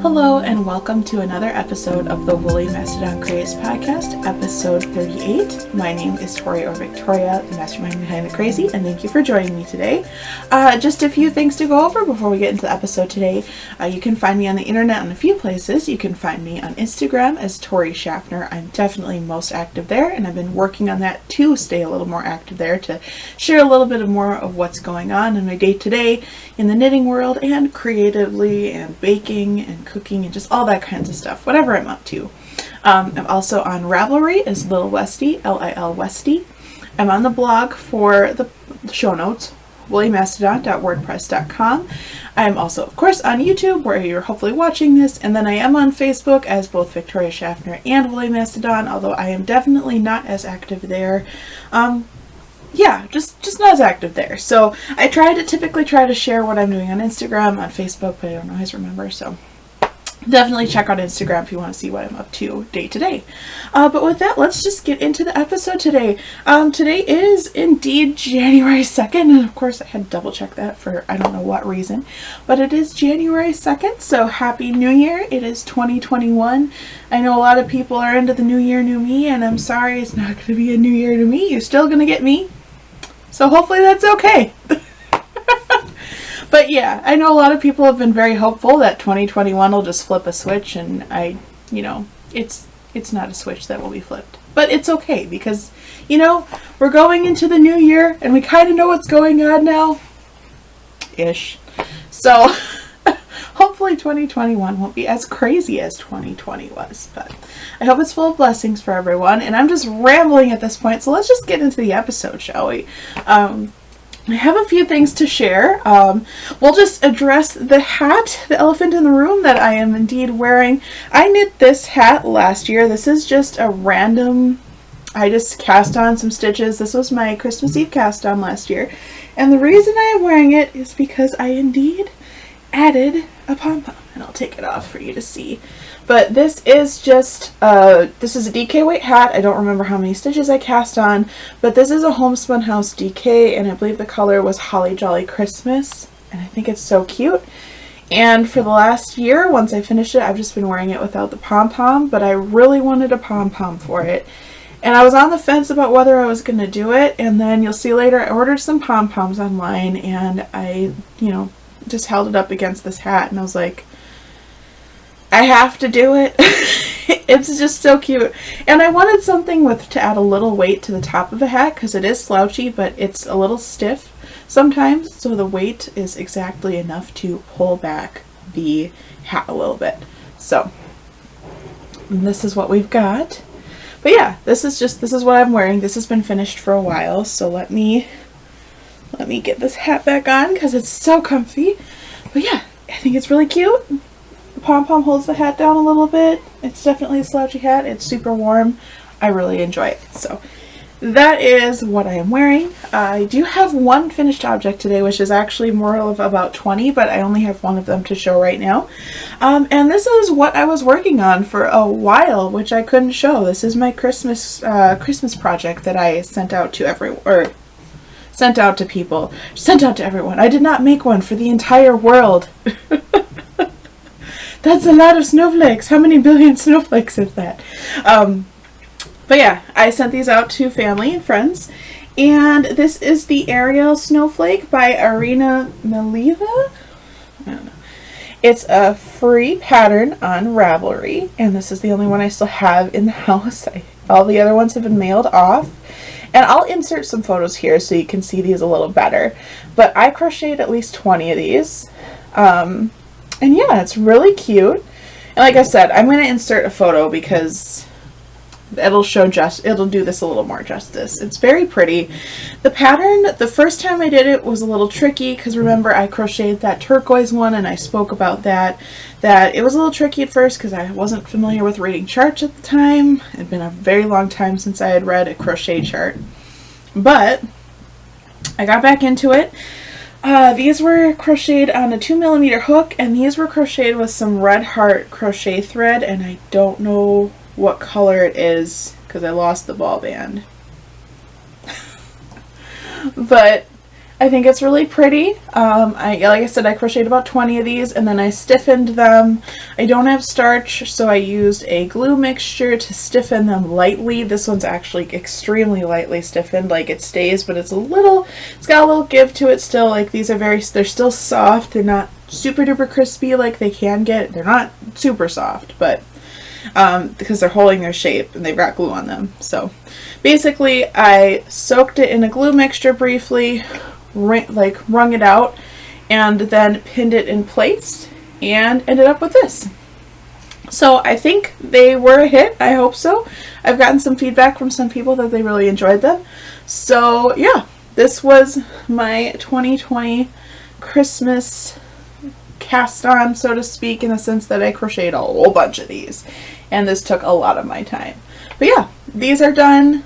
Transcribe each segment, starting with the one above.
Hello and welcome to another episode of the Woolly Mastadon Craze podcast, episode 38. My name is Tori or Victoria, the mastermind behind the crazy, and thank you for joining me today. Just a few things to go over before we get into the episode today. You can find me on the internet in a few places. You can find me on Instagram as Tori Schaffner. I'm definitely most active there, and I've been working on that to stay a little more active there, to share a little bit more of what's going on in my day-to-day in the knitting world and creatively and baking and cooking and just all that kinds of stuff, whatever I'm up to. I'm also on Ravelry as lilwestie, lilwestie. I'm on the blog for the show notes, woolymastadon.wordpress.com. I'm also, of course, on YouTube, where you're hopefully watching this, and then I am on Facebook as both Victoria Schaffner and Woolly Mastadon, although I am definitely not as active there. Just not as active there. So I typically try to share what I'm doing on Instagram, on Facebook, but I don't always remember, so definitely check out Instagram if you want to see what I'm up to day to day. But with that, let's just get into the episode today. Today is indeed January 2nd, and of course I had to double check that for I don't know what reason, but it is January 2nd, so Happy New Year. It is 2021. I know a lot of people are into the New Year, New Me, and I'm sorry, it's not going to be a New Year, New Me. You're still going to get me, so hopefully that's okay. But yeah, I know a lot of people have been very hopeful that 2021 will just flip a switch, and it's not a switch that will be flipped. But it's okay because, we're going into the new year and we kind of know what's going on now. Ish. So hopefully 2021 won't be as crazy as 2020 was, but I hope it's full of blessings for everyone. And I'm just rambling at this point, so let's just get into the episode, shall we? I have a few things to share. We'll just address the hat, the elephant in the room that I am indeed wearing. I knit this hat last year. This is just a random, I just cast on some stitches. This was my Christmas Eve cast on last year. And the reason I am wearing it is because I indeed added a pom-pom. And I'll take it off for you to see. But this is just, this is a DK weight hat. I don't remember how many stitches I cast on, but this is a Homespun House DK, and I believe the color was Holly Jolly Christmas, and I think it's so cute. And for the last year, once I finished it, I've just been wearing it without the pom-pom, but I really wanted a pom-pom for it. And I was on the fence about whether I was going to do it, and then you'll see later I ordered some pom-poms online, and I, just held it up against this hat, and I was like, I have to do it. It's just so cute. And I wanted something to add a little weight to the top of the hat, because it is slouchy, but it's a little stiff sometimes, so the weight is exactly enough to pull back the hat a little bit. So this is what we've got. But yeah, this is what I'm wearing. This has been finished for a while, so let me get this hat back on because it's so comfy. But yeah, I think it's really cute. The pom-pom holds the hat down a little bit. It's definitely a slouchy hat. It's super warm. I really enjoy it. So that is what I am wearing. I do have one finished object today, which is actually more of about 20, but I only have one of them to show right now. And this is what I was working on for a while, which I couldn't show. This is my Christmas project that I sent out to everyone. Sent out to people. Sent out to everyone. I did not make one for the entire world. That's a lot of snowflakes. How many billion snowflakes is that? But yeah, I sent these out to family and friends. And this is the Ariel Snowflake by Arina Meliva. I don't know. It's a free pattern on Ravelry. And this is the only one I still have in the house. All the other ones have been mailed off. And I'll insert some photos here so you can see these a little better. But I crocheted at least 20 of these. And yeah, it's really cute. And like I said, I'm going to insert a photo because it'll do this a little more justice. It's very pretty. The pattern, the first time I did it was a little tricky because remember I crocheted that turquoise one and I spoke about that it was a little tricky at first because I wasn't familiar with reading charts at the time. It had been a very long time since I had read a crochet chart. But I got back into it. These were crocheted on a 2mm hook, and these were crocheted with some Red Heart crochet thread, and I don't know what color it is because I lost the ball band. But I think it's really pretty. Like I said, I crocheted about 20 of these and then I stiffened them. I don't have starch, so I used a glue mixture to stiffen them lightly. This one's actually extremely lightly stiffened. Like it stays, but it's got a little give to it still. Like these are they're still soft. They're not super duper crispy like they can get. They're not super soft, but because they're holding their shape and they've got glue on them. So basically I soaked it in a glue mixture briefly, wrung it out, and then pinned it in place and ended up with this. So I think they were a hit. I hope so. I've gotten some feedback from some people that they really enjoyed them. So yeah, this was my 2020 Christmas cast on, so to speak, in the sense that I crocheted a whole bunch of these and this took a lot of my time. But yeah, these are done.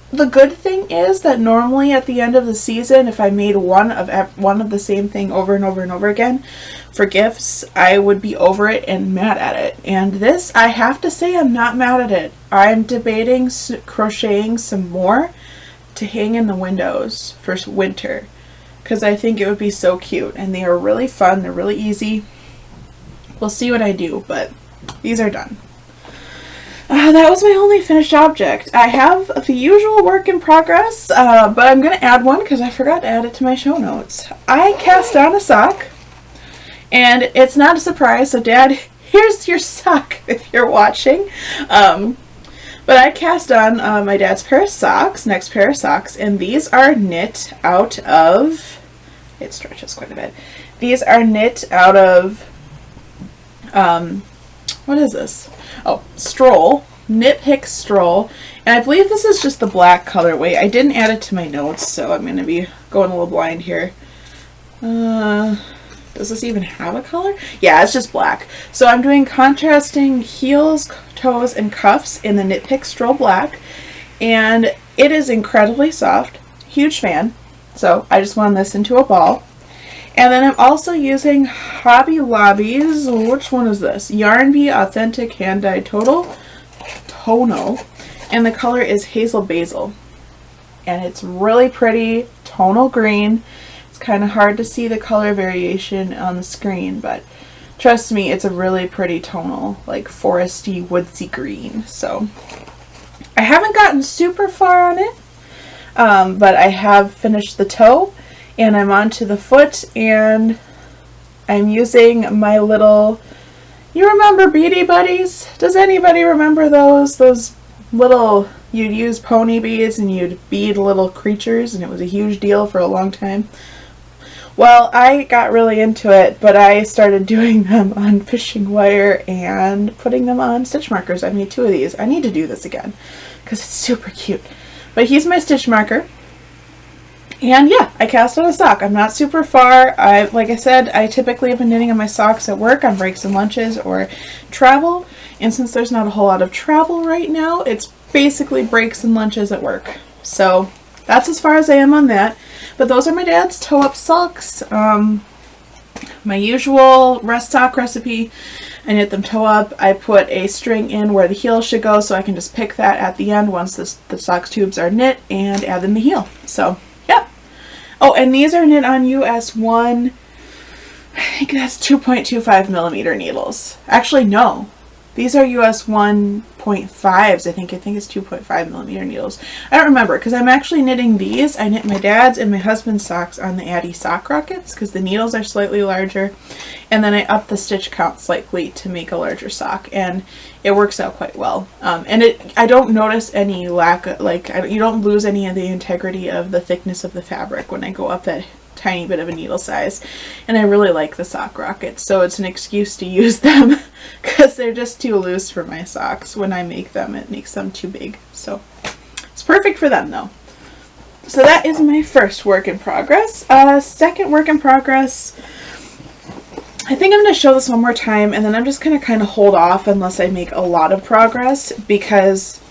The good thing is that normally at the end of the season, if I made one of the same thing over and over and over again for gifts, I would be over it and mad at it. And this, I have to say, I'm not mad at it. I'm debating crocheting some more to hang in the windows for winter because I think it would be so cute, and they are really fun. They're really easy. We'll see what I do, but these are done. That was my only finished object. I have the usual work in progress, but I'm going to add one because I forgot to add it to my show notes. I cast on a sock, and it's not a surprise, so Dad, here's your sock if you're watching. But I cast on my dad's next pair of socks, and these are knit out of, it stretches quite a bit. These are knit out of, what is this? Oh, Stroll, Knit Pick Stroll, and I believe this is just the black colorway. I didn't add it to my notes, so I'm going to be going a little blind here. Does this even have a color? Yeah, it's just black. So I'm doing contrasting heels, toes, and cuffs in the Knit Pick Stroll black, and it is incredibly soft. Huge fan. So I just wound this into a ball. And then I'm also using Hobby Lobby's, which one is this? Yarn Bee Authentic Hand Dyed Tono, and the color is Hazel Basil. And it's really pretty, tonal green. It's kind of hard to see the color variation on the screen, but trust me, it's a really pretty tonal, like foresty, woodsy green. So I haven't gotten super far on it, but I have finished the toe. And I'm onto the foot, and I'm using my little, you remember Beady Buddies? Does anybody remember those? Those little, you'd use pony beads and you'd bead little creatures, and it was a huge deal for a long time. Well, I got really into it, but I started doing them on fishing wire and putting them on stitch markers. I made 2 of these. I need to do this again because it's super cute. But he's my stitch marker. And yeah, I cast on a sock. I'm not super far. Like I said, I typically have been knitting on my socks at work on breaks and lunches or travel. And since there's not a whole lot of travel right now, it's basically breaks and lunches at work. So that's as far as I am on that. But those are my dad's toe-up socks. My usual rest sock recipe. I knit them toe up. I put a string in where the heel should go, so I can just pick that at the end once the sock tubes are knit and add them the heel. So yeah. Oh, and these are knit on US 1, I think that's 2.25 millimeter needles. Actually, no. These are US 1.5s, I think it's 2.5 millimeter needles. I don't remember, because I'm actually knitting these. I knit my dad's and my husband's socks on the Addy sock rockets, because the needles are slightly larger. And then I up the stitch count slightly to make a larger sock, and it works out quite well. And I don't notice any lack of, you don't lose any of the integrity of the thickness of the fabric when I go up that tiny bit of a needle size. And I really like the sock rockets, so it's an excuse to use them because they're just too loose for my socks. When I make them, it makes them too big. So it's perfect for them though. So that is my first work in progress. Second work in progress, I think I'm going to show this one more time, and then I'm just going to kind of hold off unless I make a lot of progress, because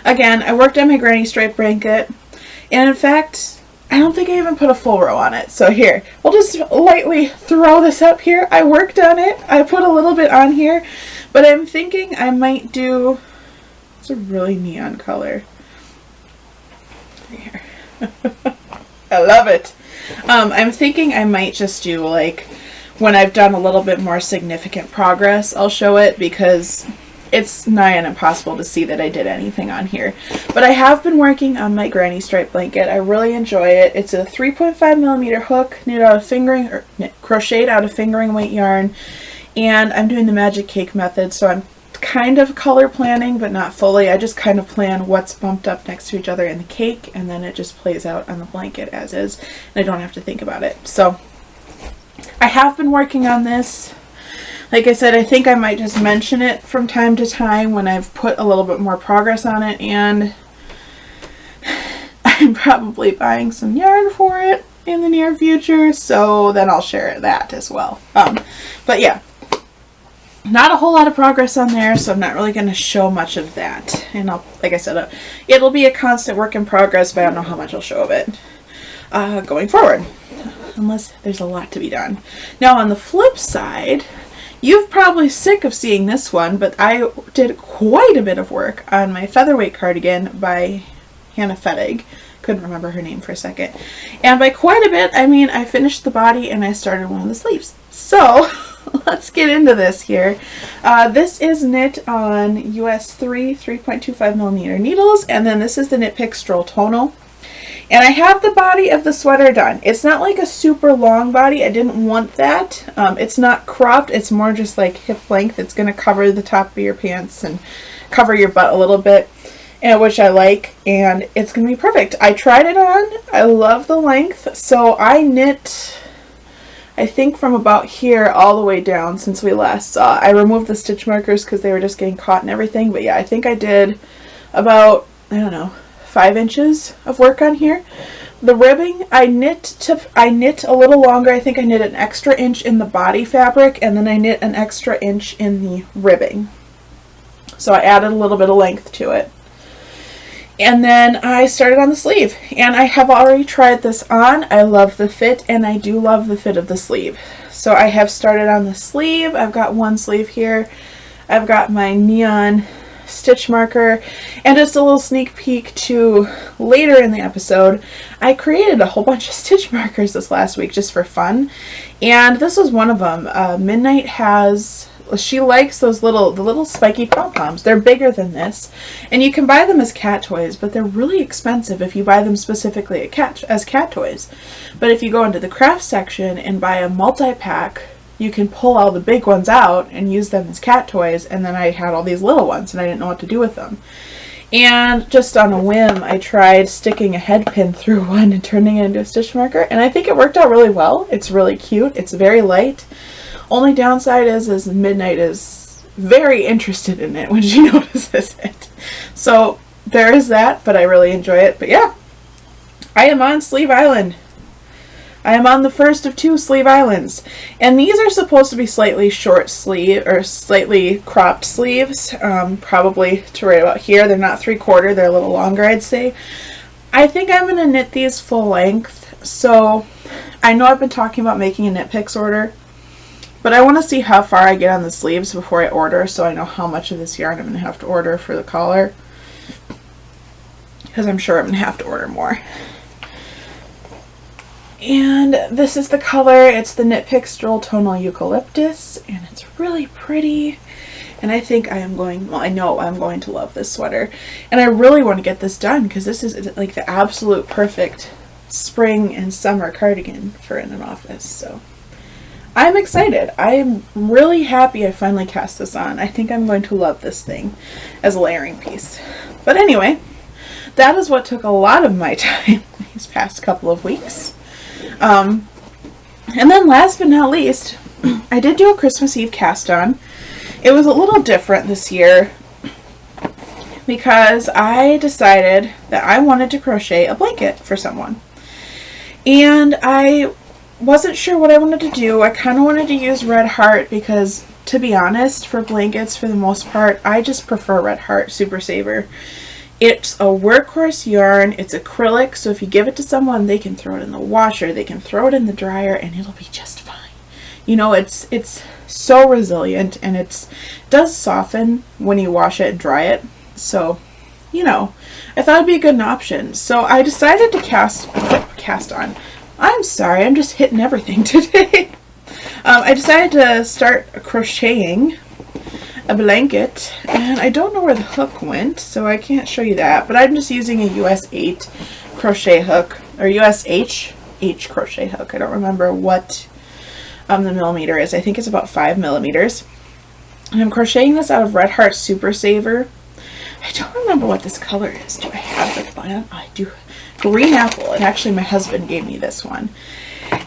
again, I worked on my granny stripe blanket, and in fact, I don't think I even put a full row on it. So here, we'll just lightly throw this up here. I worked on it. I put a little bit on here, but I'm thinking I might do, it's a really neon color. Here. I love it. I'm thinking I might just do like when I've done a little bit more significant progress, I'll show it because it's nigh on impossible to see that I did anything on here. But I have been working on my granny stripe blanket. I really enjoy it. It's a 3.5mm hook knit out of crocheted out of fingering weight yarn, and I'm doing the magic cake method, so I'm kind of color planning but not fully. I just kind of plan what's bumped up next to each other in the cake, and then it just plays out on the blanket as is, and I don't have to think about it. So I have been working on this. Like I said, I think I might just mention it from time to time when I've put a little bit more progress on it, and I'm probably buying some yarn for it in the near future, so then I'll share that as well. But yeah, not a whole lot of progress on there, so I'm not really going to show much of that. And like I said, it'll be a constant work in progress, but I don't know how much I'll show of it going forward, unless there's a lot to be done. Now on the flip side, you're probably sick of seeing this one, but I did quite a bit of work on my featherweight cardigan by Hannah Fettig. Couldn't remember her name for a second. And by quite a bit, I mean I finished the body and I started one of the sleeves. So let's get into this here. This is knit on US 3.25mm needles, and then this is the Knit Pick Stroll Tonal. And I have the body of the sweater done. It's not like a super long body. I didn't want that. It's not cropped. It's more just like hip length. It's going to cover the top of your pants and cover your butt a little bit, which I like. And it's going to be perfect. I tried it on. I love the length. So I knit, I think, from about here all the way down since we last saw. I removed the stitch markers because they were just getting caught and everything. But yeah, I think I did about, I don't know, 5 inches of work on here. The ribbing, I knit a little longer. I think I knit an extra inch in the body fabric, and then I knit an extra inch in the ribbing. So I added a little bit of length to it. And then I started on the sleeve, and I have already tried this on. I love the fit, and I do love the fit of the sleeve. So I have started on the sleeve. I've got one sleeve here. I've got my neon stitch marker, and just a little sneak peek to later in the episode, I created a whole bunch of stitch markers this last week just for fun, and this was one of them. Midnight she likes those little spiky pom-poms. They're bigger than this, and you can buy them as cat toys, but they're really expensive if you buy them specifically as cat toys. But if you go into the craft section and buy a multi-pack, you can pull all the big ones out and use them as cat toys. And then I had all these little ones and I didn't know what to do with them. And just on a whim, I tried sticking a head pin through one and turning it into a stitch marker, and I think it worked out really well. It's really cute. It's very light. Only downside is Midnight is very interested in it when she notices it. So there is that, but I really enjoy it. But yeah, I am on Sleeve Island. I am on the first of 2 sleeve islands, and these are supposed to be slightly short sleeve or slightly cropped sleeves, probably to right about here. They're not 3/4, they're a little longer, I'd say. I think I'm going to knit these full length, so I know I've been talking about making a Knit Picks order, but I want to see how far I get on the sleeves before I order, so I know how much of this yarn I'm going to have to order for the collar, because I'm sure I'm going to have to order more. And this is the color. It's the Knit Pick Stroll Tonal Eucalyptus, and it's really pretty. And I think I know I'm going to love this sweater. And I really want to get this done because this is like the absolute perfect spring and summer cardigan for in an office. So I'm excited. I'm really happy I finally cast this on. I think I'm going to love this thing as a layering piece. But anyway, that is what took a lot of my time these past couple of weeks. And then last but not least, I did do a Christmas Eve cast on. It was a little different this year because I decided that I wanted to crochet a blanket for someone. And I wasn't sure what I wanted to do. I kind of wanted to use Red Heart because, to be honest, for blankets, for the most part, I just prefer Red Heart Super Saver. It's a workhorse yarn. It's acrylic, so if you give it to someone, they can throw it in the washer, they can throw it in the dryer, and it'll be just fine. You know, it's so resilient, and it does soften when you wash it and dry it. So, you know, I thought it'd be a good option. So I decided to cast cast on. I'm sorry, I'm just hitting everything today. I decided to start crocheting a blanket, and I don't know where the hook went, so I can't show you that, but I'm just using a US 8 crochet hook, or US H crochet hook. I don't remember what the millimeter is. I think it's about 5 millimeters. And I'm crocheting this out of Red Heart Super Saver. I don't remember what this color is. Do I have the button? I do. Green apple, and actually my husband gave me this one.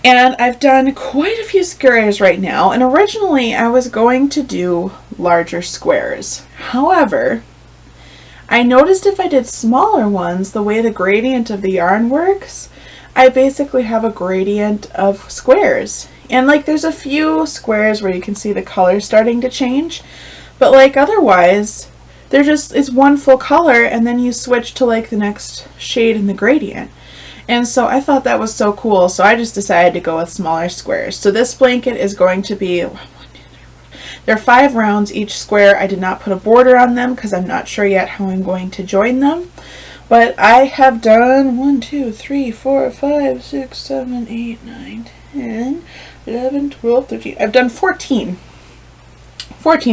And I've done quite a few squares right now, and originally I was going to do larger squares. However, I noticed if I did smaller ones, the way the gradient of the yarn works, I basically have a gradient of squares. And like there's a few squares where you can see the color starting to change, but like otherwise, it's one full color, and then you switch to like the next shade in the gradient. And so I thought that was so cool, so I just decided to go with smaller squares. So this blanket is going to be, there are 5 rounds each square. I did not put a border on them because I'm not sure yet how I'm going to join them. But I have done 1, 2, 3, 4, 5, 6, 7, 8, 9, 10, 11, 12, 13. I've done 14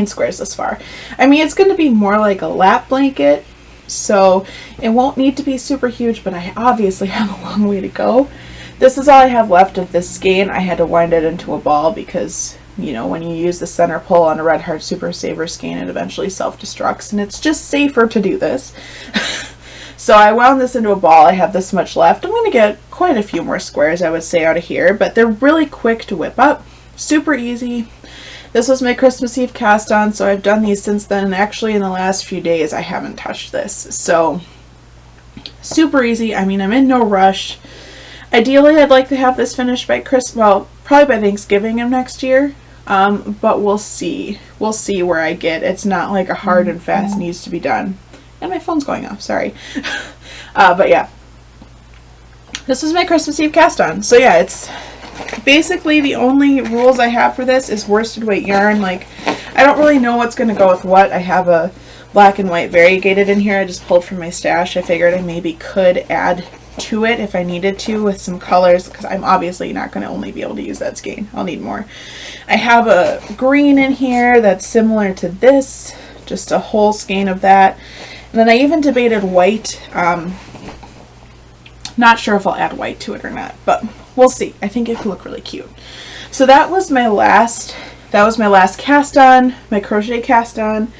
squares thus far. I mean, it's going to be more like a lap blanket, so it won't need to be super huge, but I obviously have a long way to go. This is all I have left of this skein. I had to wind it into a ball because, you know, when you use the center pull on a Red Heart Super Saver skein, it eventually self-destructs, and it's just safer to do this. So I wound this into a ball. I have this much left. I'm going to get quite a few more squares, I would say, out of here, but they're really quick to whip up. Super easy. This was my Christmas Eve cast on, so I've done these since then, and actually in the last few days I haven't touched this. So super easy. I mean, I'm in no rush. Ideally, I'd like to have this finished by well, probably by Thanksgiving of next year, but we'll see. We'll see where I get. It's not like a hard and fast needs to be done. And my phone's going off, sorry. But yeah, this was my Christmas Eve cast on. So yeah, it's basically the only rules I have for this is worsted weight yarn. Like, I don't really know what's going to go with what. I have a black and white variegated in here I just pulled from my stash. I figured I maybe could add to it if I needed to with some colors, because I'm obviously not going to only be able to use that skein. I'll need more. I have a green in here that's similar to this, just a whole skein of that. And then I even debated white. Not sure if I'll add white to it or not, but we'll see. I think it could look really cute. So that was my last cast on, my crochet cast on.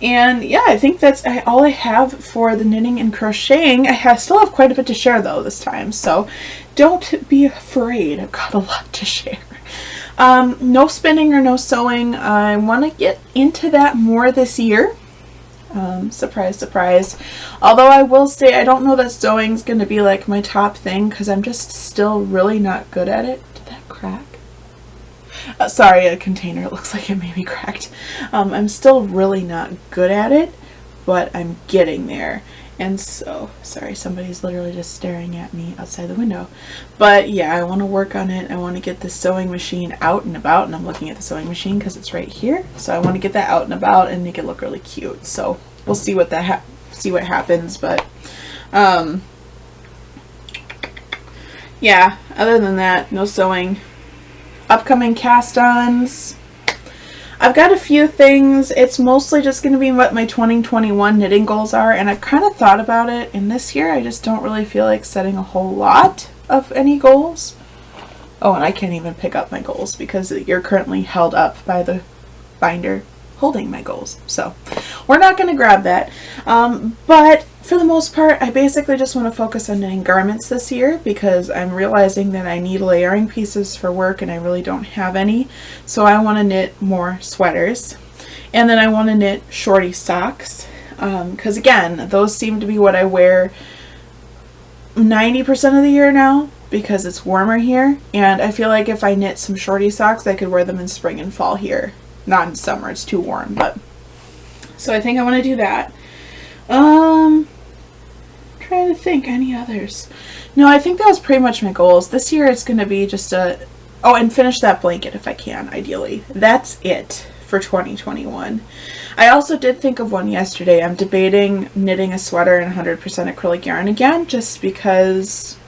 And yeah, I think that's all I have for the knitting and crocheting. I still have quite a bit to share though this time, so don't be afraid. I've got a lot to share. No spinning or no sewing. I want to get into that more this year. Surprise, surprise. Although I will say I don't know that sewing's going to be like my top thing because I'm just still really not good at it. Did that crack? Sorry, a container looks like it maybe cracked. I'm still really not good at it, but I'm getting there. And so, sorry, somebody's literally just staring at me outside the window. But yeah, I want to work on it. I want to get the sewing machine out and about, and I'm looking at the sewing machine because it's right here. So I want to get that out and about and make it look really cute. So we'll see what what happens. But yeah, other than that, no sewing. Upcoming cast-ons. I've got a few things. It's mostly just going to be what my 2021 knitting goals are, and I've kind of thought about it, and this year I just don't really feel like setting a whole lot of any goals. Oh, and I can't even pick up my goals because you're currently held up by the binder holding my goals. So we're not going to grab that. But for the most part, I basically just want to focus on knitting garments this year because I'm realizing that I need layering pieces for work and I really don't have any. So I want to knit more sweaters. And then I want to knit shorty socks because again, those seem to be what I wear 90% of the year now because it's warmer here. And I feel like if I knit some shorty socks, I could wear them in spring and fall here. Not in summer, it's too warm, but so I think I want to do that. Trying to think any others. No, I think that was pretty much my goals. This year it's going to be just and finish that blanket if I can, ideally. That's it for 2021. I also did think of one yesterday. I'm debating knitting a sweater in 100% acrylic yarn again, just because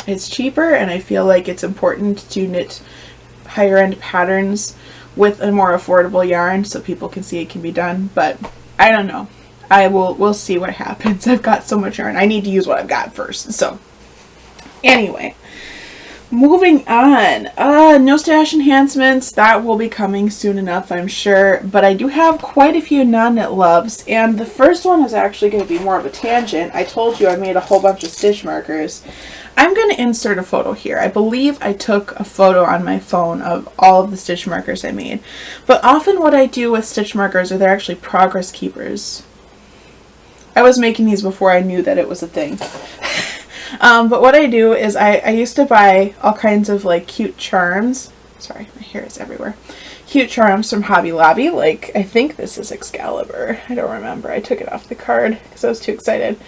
It's cheaper, and I feel like it's important to knit higher end patterns with a more affordable yarn so people can see it can be done. But I don't know. We'll see what happens. I've got so much yarn. I need to use what I've got first. So anyway, moving on. No stash enhancements. That will be coming soon enough, I'm sure. But I do have quite a few non-knit loves. And the first one is actually going to be more of a tangent. I told you I made a whole bunch of stitch markers. I'm going to insert a photo here. I believe I took a photo on my phone of all of the stitch markers I made. But often what I do with stitch markers are they're actually progress keepers. I was making these before I knew that it was a thing. But what I do is I used to buy all kinds of like cute charms. Sorry, my hair is everywhere. Cute charms from Hobby Lobby. Like, I think this is Excalibur. I don't remember. I took it off the card because I was too excited.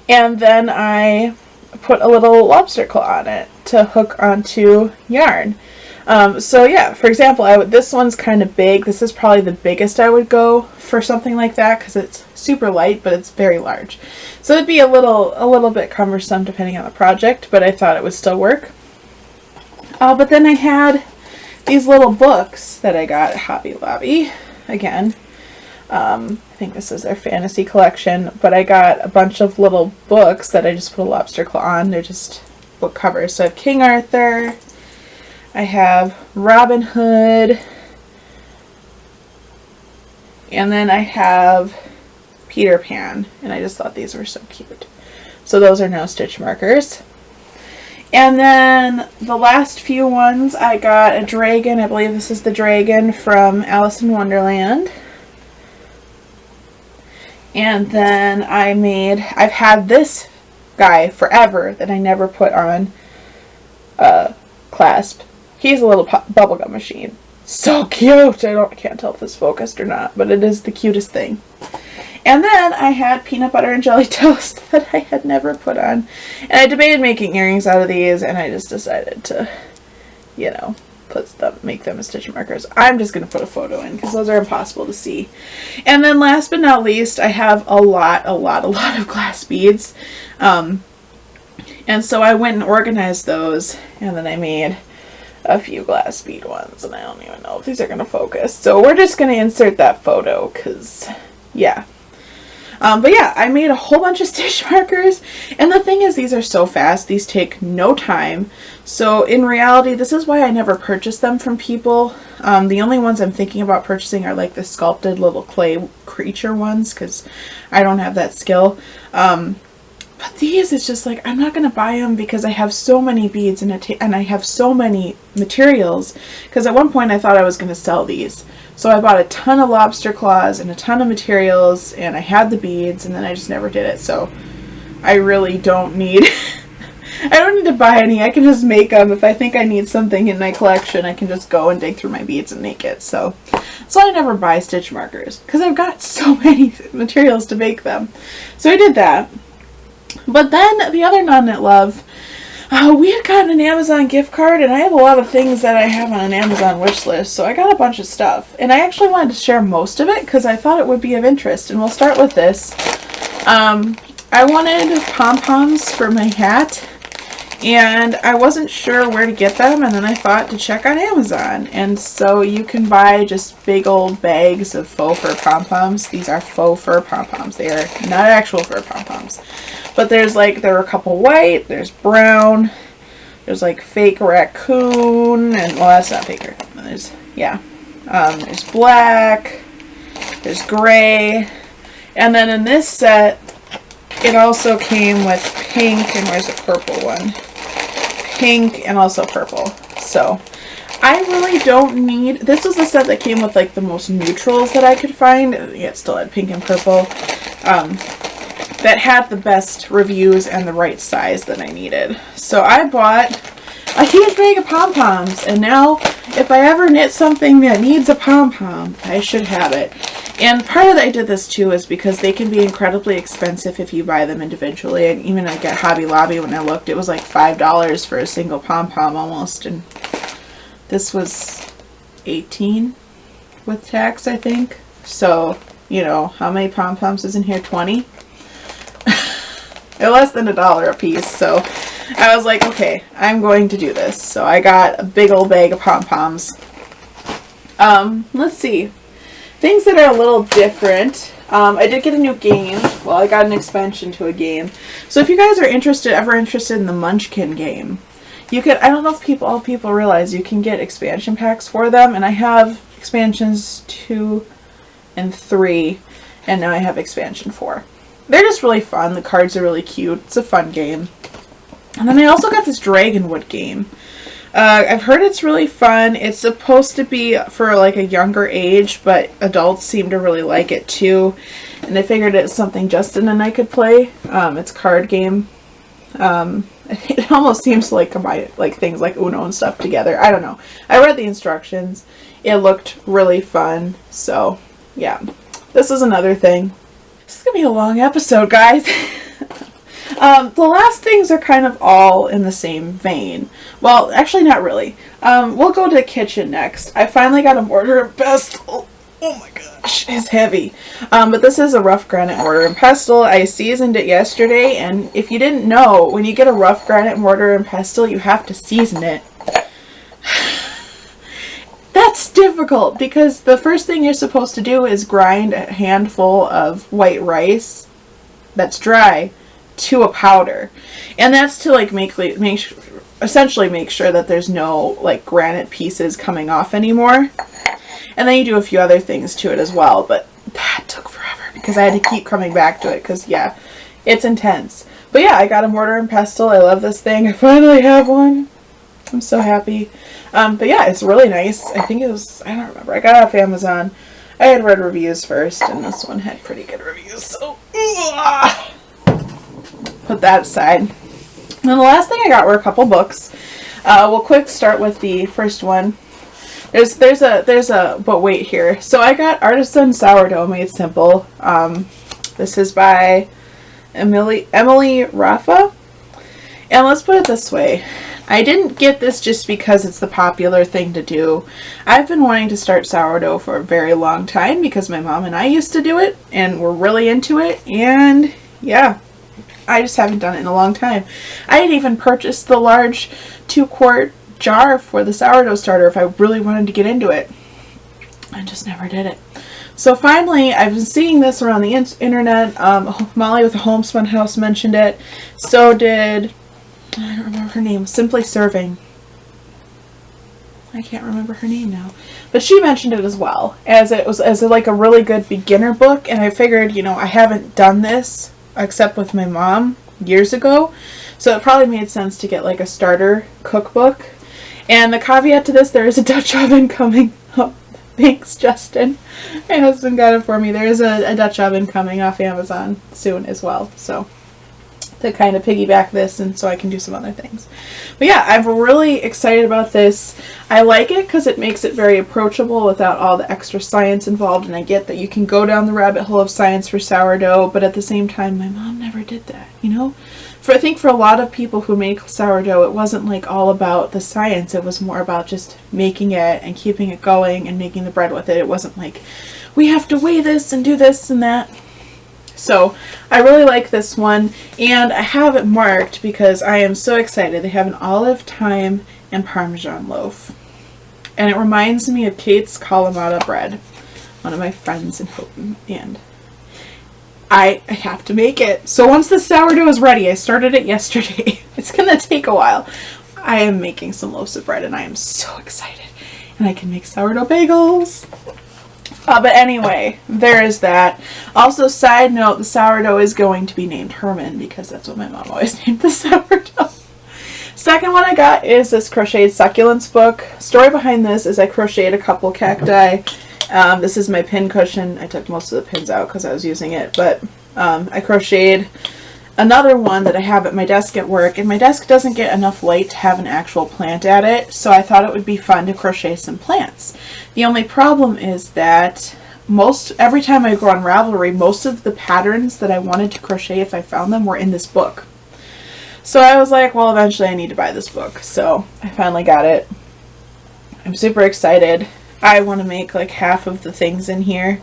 And then I put a little lobster claw on it to hook onto yarn. So yeah, for example, this one's kind of big. This is probably the biggest I would go for something like that because it's super light, but it's very large. So it'd be a little bit cumbersome depending on the project, but I thought it would still work. But then I had these little books that I got at Hobby Lobby. Again, I think this is their fantasy collection, but I got a bunch of little books that I just put a lobster claw on. They're just book covers. So I have King Arthur, I have Robin Hood, and then I have Peter Pan, and I just thought these were so cute. So those are no stitch markers. And then the last few ones, I got a dragon. I believe this is the dragon from Alice in Wonderland. And then I've had this guy forever that I never put on clasp. He's a little bubblegum machine. So cute! I can't tell if this focused or not, but it is the cutest thing. And then I had peanut butter and jelly toast that I had never put on. And I debated making earrings out of these, and I just decided to, you know, make them as stitch markers. I'm just going to put a photo in because those are impossible to see. And then last but not least, I have a lot of glass beads. And so I went and organized those, and then I made a few glass bead ones, and I don't even know if these are going to focus. So we're just going to insert that photo because, yeah. But yeah, I made a whole bunch of stitch markers, and the thing is, these are so fast. These take no time. So in reality, this is why I never purchase them from people. The only ones I'm thinking about purchasing are like the sculpted little clay creature ones, because I don't have that skill. But these, it's just like, I'm not going to buy them because I have so many beads and I have so many materials. Because at one point I thought I was going to sell these. So I bought a ton of lobster claws and a ton of materials, and I had the beads, and then I just never did it. So I really don't need, I don't need to buy any. I can just make them. If I think I need something in my collection, I can just go and dig through my beads and make it. So I never buy stitch markers because I've got so many materials to make them. So I did that. But then the other non-knit love, we had gotten an Amazon gift card, and I have a lot of things that I have on an Amazon wish list, so I got a bunch of stuff. And I actually wanted to share most of it because I thought it would be of interest, and we'll start with this. I wanted pom-poms for my hat, and I wasn't sure where to get them, and then I thought to check on Amazon. And so you can buy just big old bags of faux fur pom-poms. These are faux fur pom-poms. They are not actual fur pom-poms. But there are a couple white, there's brown, there's like fake raccoon, and well, that's not fake raccoon. There's black, there's gray, and then in this set, it also came with pink, and where's the purple one? Pink and also purple. So I really don't need, this was the set that came with like the most neutrals that I could find. Yeah, it still had pink and purple. That had the best reviews and the right size that I needed. So I bought a huge bag of pom-poms, and now if I ever knit something that needs a pom-pom, I should have it. And part of that I did this too is because they can be incredibly expensive if you buy them individually. And even like at Hobby Lobby, when I looked, it was like $5 for a single pom-pom almost, and this was $18 with tax, I think. So, you know, how many pom-poms is in here? 20? They're less than $1 a piece, so I was like, okay, I'm going to do this. So I got a big old bag of pom-poms. Let's see. Things that are a little different. I did get a new game. Well, I got an expansion to a game. So if you guys are ever interested in the Munchkin game, you could, I don't know if all people realize you can get expansion packs for them, and I have expansions 2 and 3, and now I have expansion 4. They're just really fun. The cards are really cute. It's a fun game. And then I also got this Dragonwood game. I've heard it's really fun. It's supposed to be for like a younger age, but adults seem to really like it too. And I figured it's something Justin and I could play. It's a card game. It almost seems to like combine like things like Uno and stuff together. I don't know. I read the instructions. It looked really fun. So yeah, this is another thing. This is gonna be a long episode, guys. The last things are kind of all in the same vein. Well, actually not really. We'll go to the kitchen next. I finally got a mortar and pestle. Oh my gosh, it's heavy. But this is a rough granite mortar and pestle. I seasoned it yesterday, and if you didn't know, when you get a rough granite mortar and pestle, you have to season it. That's difficult, because the first thing you're supposed to do is grind a handful of white rice that's dry to a powder, and that's to like essentially make sure that there's no like granite pieces coming off anymore. And then you do a few other things to it as well, but that took forever because I had to keep coming back to it because yeah, it's intense. But yeah, I got a mortar and pestle. I love this thing. I finally have one. I'm so happy. But yeah, it's really nice. I think it was, I don't remember, I got it off Amazon. I had read reviews first, and this one had pretty good reviews, so put that aside. And then the last thing I got were a couple books. We'll quick start with the first one. There's a but wait here. So I got Artisan Sourdough Made Simple. This is by Emily Rafa. And let's put it this way. I didn't get this just because it's the popular thing to do. I've been wanting to start sourdough for a very long time because my mom and I used to do it and we're really into it, and yeah, I just haven't done it in a long time. I had even purchased the large 2-quart jar for the sourdough starter if I really wanted to get into it. I just never did it. So finally, I've been seeing this around the internet. Molly with the Homespun House mentioned it. So did, I don't remember her name, Simply Serving. I can't remember her name now. But she mentioned it as well, as it was like a really good beginner book. And I figured, you know, I haven't done this except with my mom years ago. So it probably made sense to get like a starter cookbook. And the caveat to this, there is a Dutch oven coming up. Thanks, Justin. My husband got it for me. There is a Dutch oven coming off Amazon soon as well. So to kind of piggyback this, and so I can do some other things. But yeah, I'm really excited about this. I like it because it makes it very approachable without all the extra science involved, and I get that you can go down the rabbit hole of science for sourdough, but at the same time, my mom never did that, you know? I think for a lot of people who make sourdough, it wasn't like all about the science. It was more about just making it and keeping it going and making the bread with it. It wasn't like, we have to weigh this and do this and that. So I really like this one, and I have it marked because I am so excited. They have an olive, thyme, and Parmesan loaf. And it reminds me of Kate's Kalamata bread, one of my friends in Houghton, and I have to make it. So once the sourdough is ready, I started it yesterday. It's going to take a while. I am making some loaves of bread, and I am so excited. And I can make sourdough bagels. But anyway, there is that. Also, side note, the sourdough is going to be named Herman because that's what my mom always named the sourdough. Second one I got is this Crocheted Succulents book. Story behind this is I crocheted a couple cacti. This is my pin cushion. I took most of the pins out because I was using it, but I crocheted another one that I have at my desk at work, and my desk doesn't get enough light to have an actual plant at it, so I thought it would be fun to crochet some plants. The only problem is that every time I go on Ravelry, most of the patterns that I wanted to crochet, if I found them, were in this book. So I was like, well, eventually I need to buy this book, so I finally got it. I'm super excited. I want to make like half of the things in here.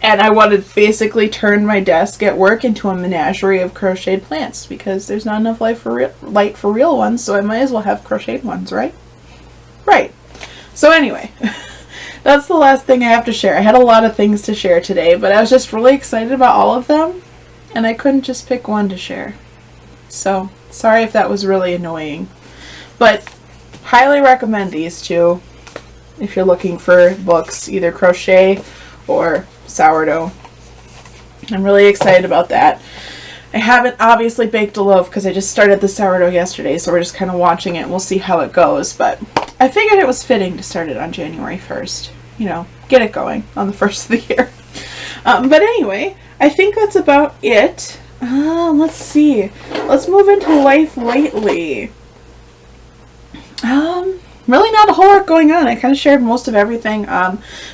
And I want to basically turn my desk at work into a menagerie of crocheted plants because there's not enough light for real ones, so I might as well have crocheted ones, right? Right. So anyway, that's the last thing I have to share. I had a lot of things to share today, but I was just really excited about all of them, and I couldn't just pick one to share. So, sorry if that was really annoying. But, highly recommend these two if you're looking for books, either crochet or sourdough. I'm really excited about that. I haven't obviously baked a loaf because I just started the sourdough yesterday, so we're just kind of watching it and we'll see how it goes. But I figured it was fitting to start it on January 1st. You know, get it going on the 1st of the year. But anyway, I think that's about it. Let's see. Let's move into life lately. Really not a whole lot going on. I kind of shared most of everything.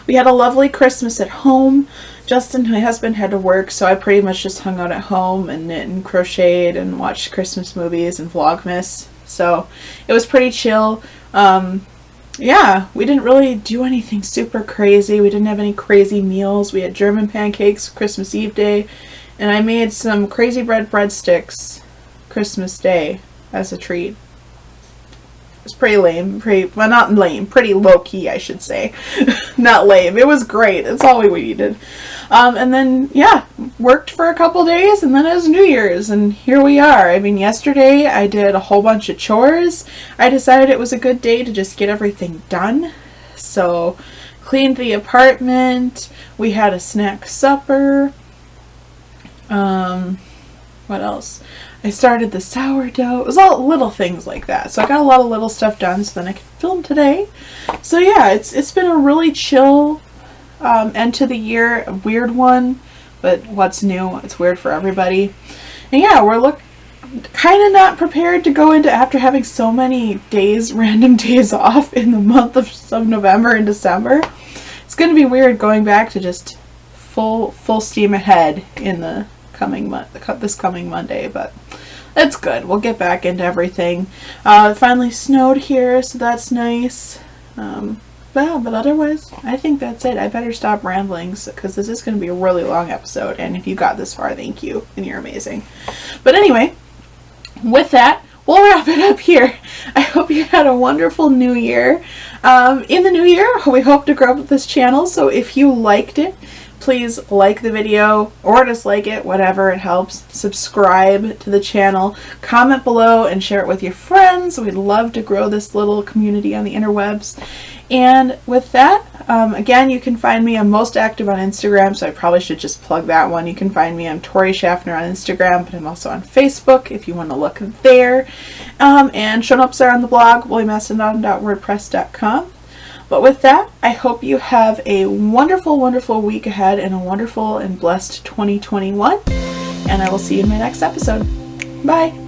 We had a lovely Christmas at home. Justin, my husband, had to work, so I pretty much just hung out at home and knit and crocheted and watched Christmas movies and Vlogmas. So it was pretty chill. Yeah, we didn't really do anything super crazy. We didn't have any crazy meals. We had German pancakes Christmas Eve day, and I made some crazy bread breadsticks Christmas Day as a treat. It was pretty lame. Well, not lame. Pretty low-key, I should say. Not lame. It was great. It's all we needed. And then, yeah, worked for a couple days, and then it was New Year's, and here we are. I mean, yesterday I did a whole bunch of chores. I decided it was a good day to just get everything done. So, cleaned the apartment. We had a snack supper. What else? I started the sourdough. It was all little things like that. So I got a lot of little stuff done so then I could film today. So yeah, it's been a really chill end to the year. A weird one, but what's new? It's weird for everybody. And yeah, we're kind of not prepared to go into, after having so many days, random days off in the month of November and December. It's going to be weird going back to just full steam ahead in the this coming Monday, but that's good. We'll get back into everything. It finally snowed here, so that's nice. But otherwise, I think that's it. I better stop rambling because this is going to be a really long episode, and if you got this far, thank you, and you're amazing. But anyway, with that, we'll wrap it up here. I hope you had a wonderful new year. In the new year, we hope to grow this channel, so if you liked it, please like the video or dislike it, whatever, it helps. Subscribe to the channel, comment below, and share it with your friends. We'd love to grow this little community on the interwebs. And with that, again, you can find me. I'm most active on Instagram, so I probably should just plug that one. You can find me. I'm Tori Schaffner on Instagram, but I'm also on Facebook if you want to look there. And show notes are on the blog, lilwestie.wordpress.com. But with that, I hope you have a wonderful, wonderful week ahead and a wonderful and blessed 2021. And I will see you in my next episode. Bye.